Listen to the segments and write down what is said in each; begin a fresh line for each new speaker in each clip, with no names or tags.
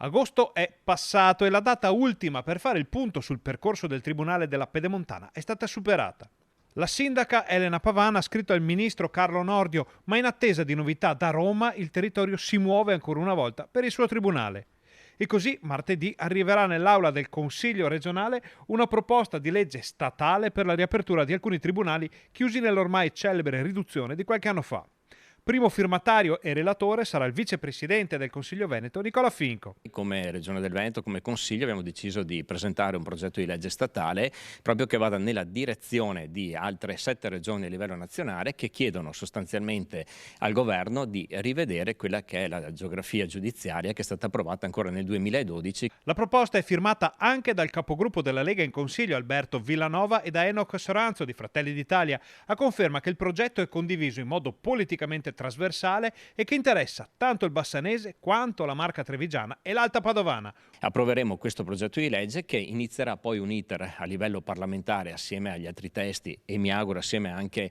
Agosto è passato e la data ultima per fare il punto sul percorso del Tribunale della Pedemontana è stata superata. La sindaca Elena Pavana ha scritto al ministro Carlo Nordio, ma in attesa di novità da Roma il territorio si muove ancora una volta per il suo tribunale. E così martedì arriverà nell'aula del Consiglio regionale una proposta di legge statale per la riapertura di alcuni tribunali chiusi nell'ormai celebre riduzione di qualche anno fa. Primo firmatario e relatore sarà il vicepresidente del Consiglio Veneto Nicola Finco.
Come Regione del Veneto, come Consiglio, abbiamo deciso di presentare un progetto di legge statale proprio che vada nella direzione di altre 7 regioni a livello nazionale che chiedono sostanzialmente al governo di rivedere quella che è la geografia giudiziaria che è stata approvata ancora nel 2012.
La proposta è firmata anche dal capogruppo della Lega in Consiglio Alberto Villanova e da Enoch Soranzo di Fratelli d'Italia, a conferma che il progetto è condiviso in modo politicamente trasversale e che interessa tanto il bassanese quanto la Marca trevigiana e l'Alta Padovana.
Approveremo questo progetto di legge che inizierà poi un iter a livello parlamentare assieme agli altri testi e mi auguro assieme anche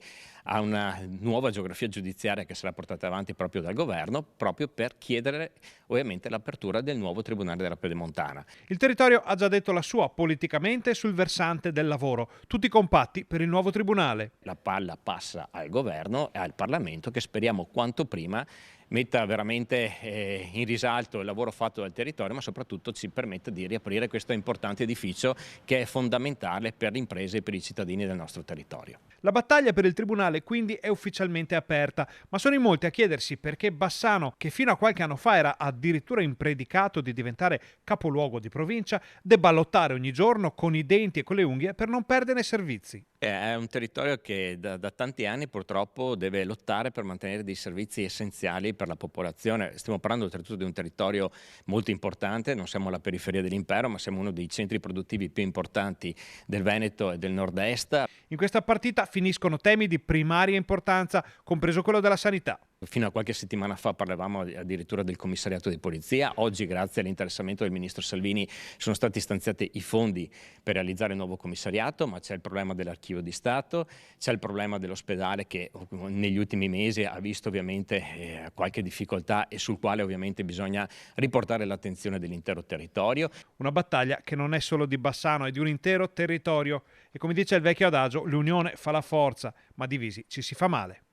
a una nuova geografia giudiziaria che sarà portata avanti proprio dal governo, proprio per chiedere ovviamente l'apertura del nuovo Tribunale della Pedemontana.
Il territorio ha già detto la sua politicamente sul versante del lavoro, tutti compatti per il nuovo tribunale.
La palla passa al governo e al Parlamento che speriamo quanto prima metta veramente in risalto il lavoro fatto dal territorio, ma soprattutto ci permetta di riaprire questo importante edificio che è fondamentale per le imprese e per i cittadini del nostro territorio.
La battaglia per il tribunale quindi è ufficialmente aperta, ma sono in molti a chiedersi perché Bassano, che fino a qualche anno fa era addirittura impredicato di diventare capoluogo di provincia, debba lottare ogni giorno con i denti e con le unghie per non perdere servizi.
È un territorio che da tanti anni purtroppo deve lottare per mantenere dei servizi essenziali per la popolazione. Stiamo parlando oltretutto di un territorio molto importante, non siamo alla periferia dell'impero, ma siamo uno dei centri produttivi più importanti del Veneto e del nord-est.
In questa partita finiscono temi di primaria importanza, compreso quello della sanità.
Fino a qualche settimana fa parlavamo addirittura del commissariato di polizia, oggi grazie all'interessamento del ministro Salvini sono stati stanziati i fondi per realizzare il nuovo commissariato, ma c'è il problema dell'archivio di Stato, c'è il problema dell'ospedale che negli ultimi mesi ha visto ovviamente qualche difficoltà e sul quale ovviamente bisogna riportare l'attenzione dell'intero territorio.
Una battaglia che non è solo di Bassano, è di un intero territorio e come dice il vecchio adagio, l'unione fa la forza, ma divisi ci si fa male.